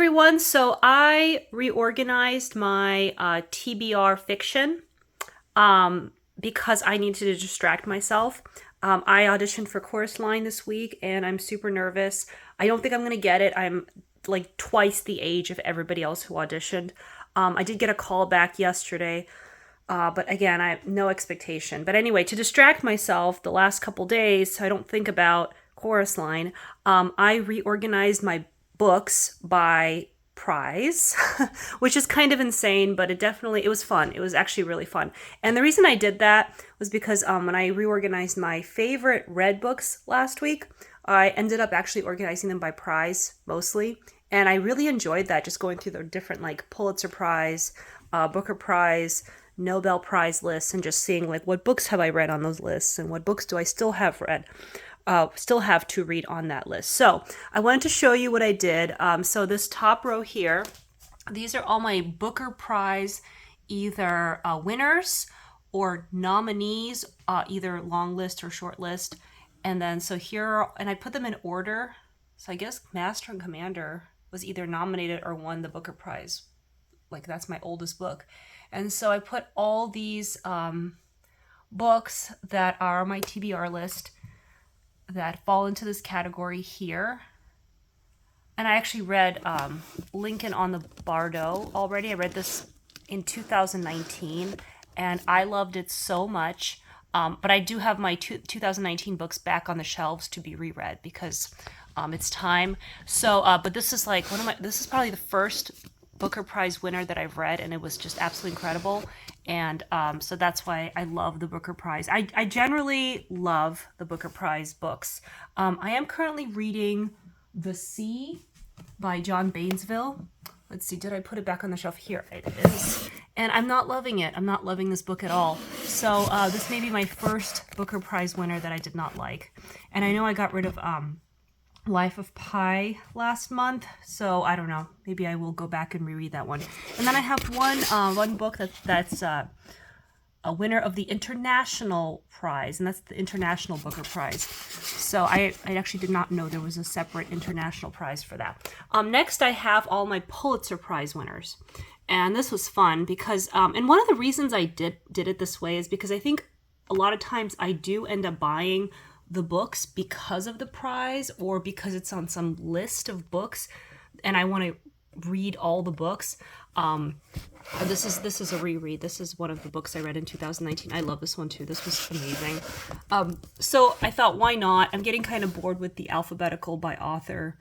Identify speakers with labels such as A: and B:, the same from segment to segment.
A: everyone. So I reorganized my TBR fiction because I needed to distract myself. I auditioned for Chorus Line this week and I'm super nervous. I don't think I'm going to get it. I'm like twice the age of everybody else who auditioned. I did get a call back yesterday, but again, I have no expectation. But anyway, to distract myself the last couple days so I don't think about Chorus Line, I reorganized my books by prize, which is kind of insane, but it was fun. It was actually really fun. And the reason I did that was because when I reorganized my favorite read books last week, I ended up actually organizing them by prize mostly. And I really enjoyed that, just going through the different like Pulitzer Prize, Booker Prize, Nobel Prize lists, and just seeing like what books have I read on those lists and what books do I still have to read on that list. So I wanted to show you what I did. So this top row here, these are all my Booker Prize either winners or nominees, either long list or short list. And then so here, and I put them in order. So I guess Master and Commander was either nominated or won the Booker Prize. Like that's my oldest book. And so I put all these books that are on my TBR list that fall into this category here. And I actually read Lincoln on the Bardo already. I read this in 2019 and I loved it so much. But I do have my 2019 books back on the shelves to be reread because it's time. So, but this is like this is probably the first Booker Prize winner that I've read, and it was just absolutely incredible. And so that's why I love the Booker Prize. I generally love the Booker Prize books. I am currently reading The Sea by John Bainesville. Let's see, did I put it back on the shelf? Here it is. And I'm not loving it. I'm not loving this book at all. So this may be my first Booker Prize winner that I did not like. And I know I got rid of Life of Pi last month, so I don't know. Maybe I will go back and reread that one. And then I have one book that's a winner of the International Prize, and that's the International Booker Prize. So I actually did not know there was a separate International Prize for that. Next, I have all my Pulitzer Prize winners, and this was fun because and one of the reasons I did it this way is because I think a lot of times I do end up buying the books because of the prize or because it's on some list of books and I want to read all the books. This is a reread. This is one of the books I read in 2019. I love this one too. This was amazing. So I thought, why not? I'm getting kind of bored with the alphabetical by author.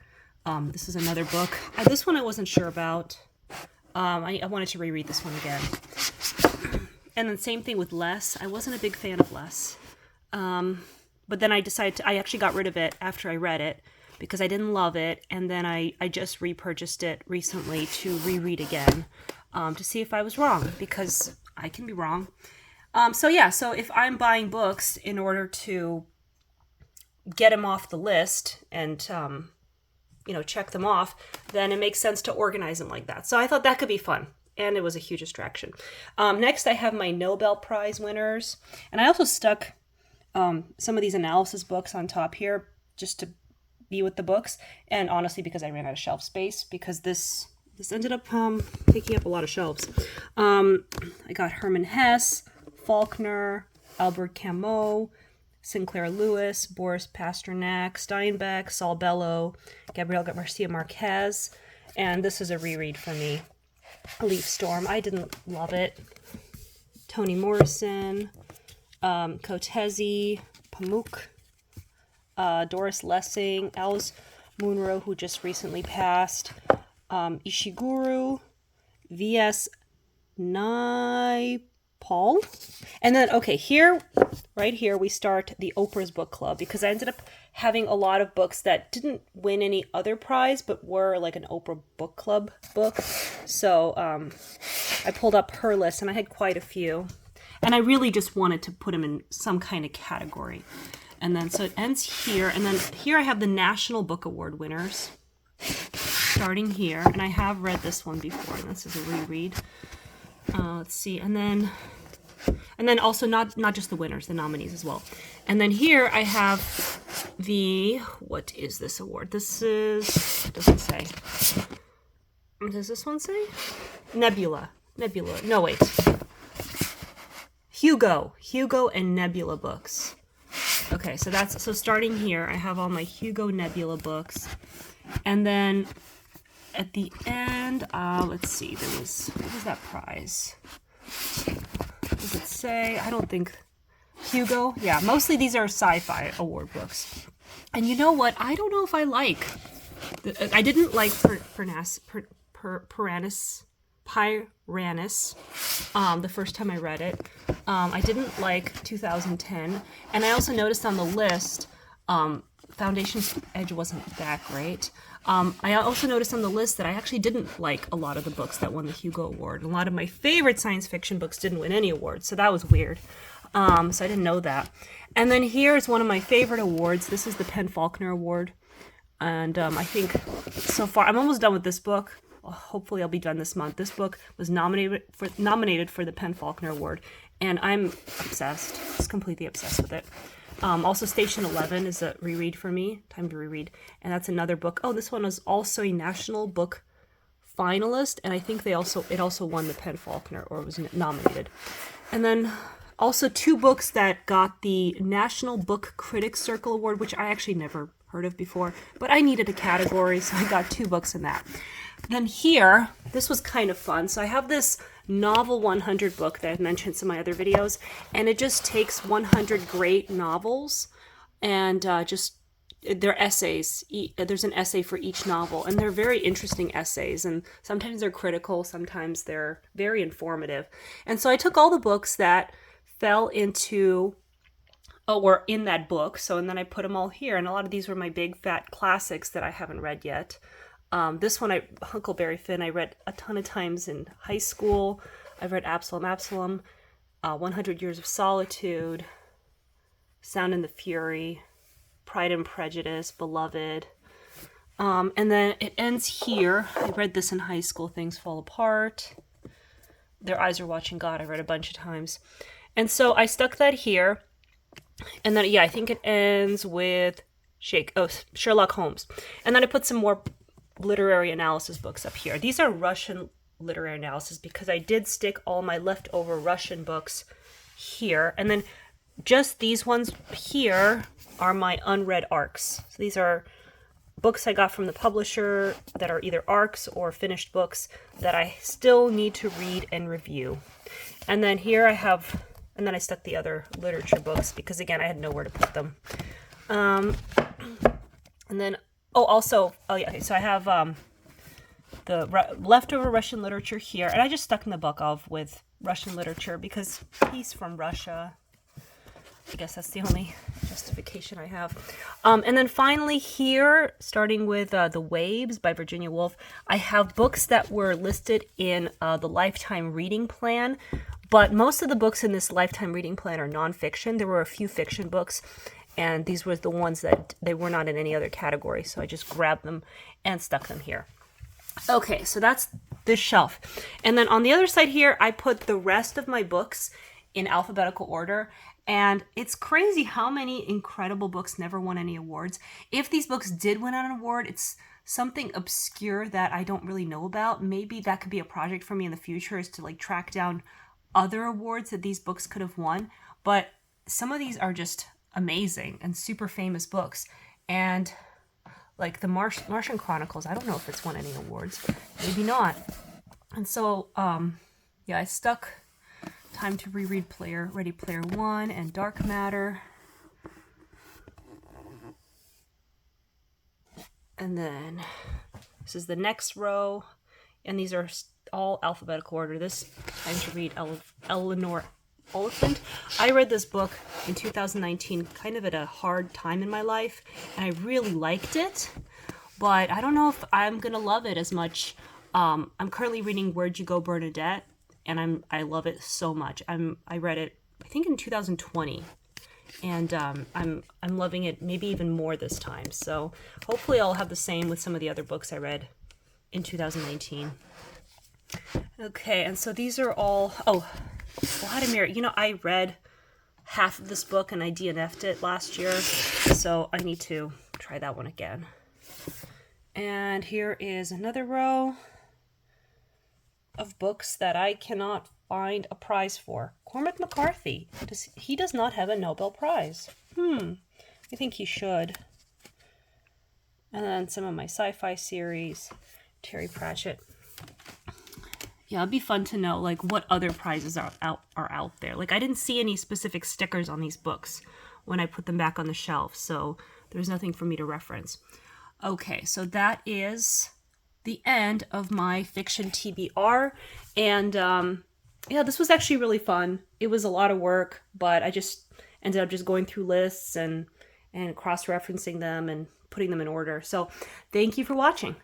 A: This is another book. This one I wasn't sure about. I wanted to reread this one again. And then same thing with Les. I wasn't a big fan of Les. But then I actually got rid of it after I read it because I didn't love it. And then I just repurchased it recently to reread again to see if I was wrong, because I can be wrong. So if I'm buying books in order to get them off the list and, check them off, then it makes sense to organize them like that. So I thought that could be fun. And it was a huge distraction. Next, I have my Nobel Prize winners. And I also stuck some of these analysis books on top here just to be with the books, and honestly because I ran out of shelf space because this ended up taking up a lot of shelves. I got Herman Hesse, Faulkner, Albert Camus, Sinclair Lewis, Boris Pasternak, Steinbeck, Saul Bellow, Gabriel Garcia Marquez, and this is a reread for me. Leaf Storm, I didn't love it. Toni Morrison, Kotezi, Pamuk, Doris Lessing, Alice Munro, who just recently passed, Ishiguro, V.S. Naipaul. And then, right here, we start the Oprah's Book Club, because I ended up having a lot of books that didn't win any other prize, but were like an Oprah Book Club book. So I pulled up her list, and I had quite a few. And I really just wanted to put them in some kind of category. And then, so it ends here. And then here I have the National Book Award winners, starting here. And I have read this one before, and this is a reread. Let's see. And then also not just the winners, the nominees as well. And then here I have what is this award? This is, it doesn't say. Does this one say? Nebula. No, wait. Hugo and Nebula books. Okay, so starting here, I have all my Hugo Nebula books. And then at the end, let's see, what was that prize? Does it say? I don't think Hugo. Yeah, mostly these are sci-fi award books. And you know what? I don't know if I like. I didn't like Pyranus, the first time I read it. I didn't like 2010. And I also noticed on the list, Foundation's Edge wasn't that great. I also noticed on the list that I actually didn't like a lot of the books that won the Hugo Award. A lot of my favorite science fiction books didn't win any awards, so that was weird. So I didn't know that. And then here's one of my favorite awards. This is the PEN/Faulkner Award. And I think so far, I'm almost done with this book. Hopefully I'll be done this month. This book was nominated for the PEN/Faulkner Award, and I'm obsessed, just completely obsessed with it. Also, Station 11 is a reread for me. Time to reread. And that's another book. Oh, this one was also a National Book finalist, and I think it also won the PEN/Faulkner, or was nominated. And then also 2 books that got the National Book Critics Circle Award, which I actually never heard of before, but I needed a category, so I got 2 books in that. Then here, this was kind of fun. So I have this Novel 100 book that I've mentioned in my other videos, and it just takes 100 great novels and just they're essays. There's an essay for each novel, and they're very interesting essays, and sometimes they're critical, sometimes they're very informative. And so I took all the books that fell into were in that book, and then I put them all here, and a lot of these were my big fat classics that I haven't read yet. This one, Huckleberry Finn, I read a ton of times in high school. I've read Absalom, 100 Years of Solitude, Sound and the Fury, Pride and Prejudice, Beloved. And then it ends here. I read this in high school, Things Fall Apart. Their Eyes Are Watching God, I read a bunch of times. And so I stuck that here. And then, I think it ends with Sherlock Holmes. And then I put some more literary analysis books up here. These are Russian literary analysis because I did stick all my leftover Russian books here. And then just these ones here are my unread ARCs. So these are books I got from the publisher that are either ARCs or finished books that I still need to read and review. And then here I have, and then I stuck the other literature books because, again, I had nowhere to put them. And then, so I have the leftover Russian literature here, and I just stuck Nabokov with Russian literature because he's from Russia. I guess that's the only justification I have. And then finally here, starting with The Waves by Virginia Woolf, I have books that were listed in the Lifetime Reading Plan, but most of the books in this Lifetime Reading Plan are nonfiction. There were a few fiction books, and these were the ones that they were not in any other category, so I just grabbed them and stuck them here. Okay, so that's this shelf. And then on the other side here, I put the rest of my books in alphabetical order. And it's crazy how many incredible books never won any awards. If these books did win an award, it's something obscure that I don't really know about. Maybe that could be a project for me in the future, is to track down other awards that these books could have won. But some of these are just amazing and super famous books. And like the Martian Chronicles, I don't know if it's won any awards. Maybe not. And so, I stuck Time to Reread Ready Player One and Dark Matter. And then this is the next row, and these are all alphabetical order. This Time to Read Eleanor Oliphant. I read this book in 2019, kind of at a hard time in my life, and I really liked it, but I don't know if I'm gonna love it as much. I'm currently reading Where'd You Go, Bernadette, and I love it so much. I read it, I think, in 2020, and I'm loving it maybe even more this time. So hopefully I'll have the same with some of the other books I read in 2019. Okay, and so these are all, Vladimir, I read half of this book and I DNF'd it last year, so I need to try that one again. And here is another row. of books that I cannot find a prize for. Cormac McCarthy. He does not have a Nobel Prize. I think he should. And then some of my sci-fi series. Terry Pratchett. Yeah, it'd be fun to know like what other prizes are out there. Like I didn't see any specific stickers on these books when I put them back on the shelf, so there's nothing for me to reference. Okay, so that is the end of my fiction TBR, and yeah, this was actually really fun. It was a lot of work, but I just ended up just going through lists and cross-referencing them and putting them in order. So thank you for watching.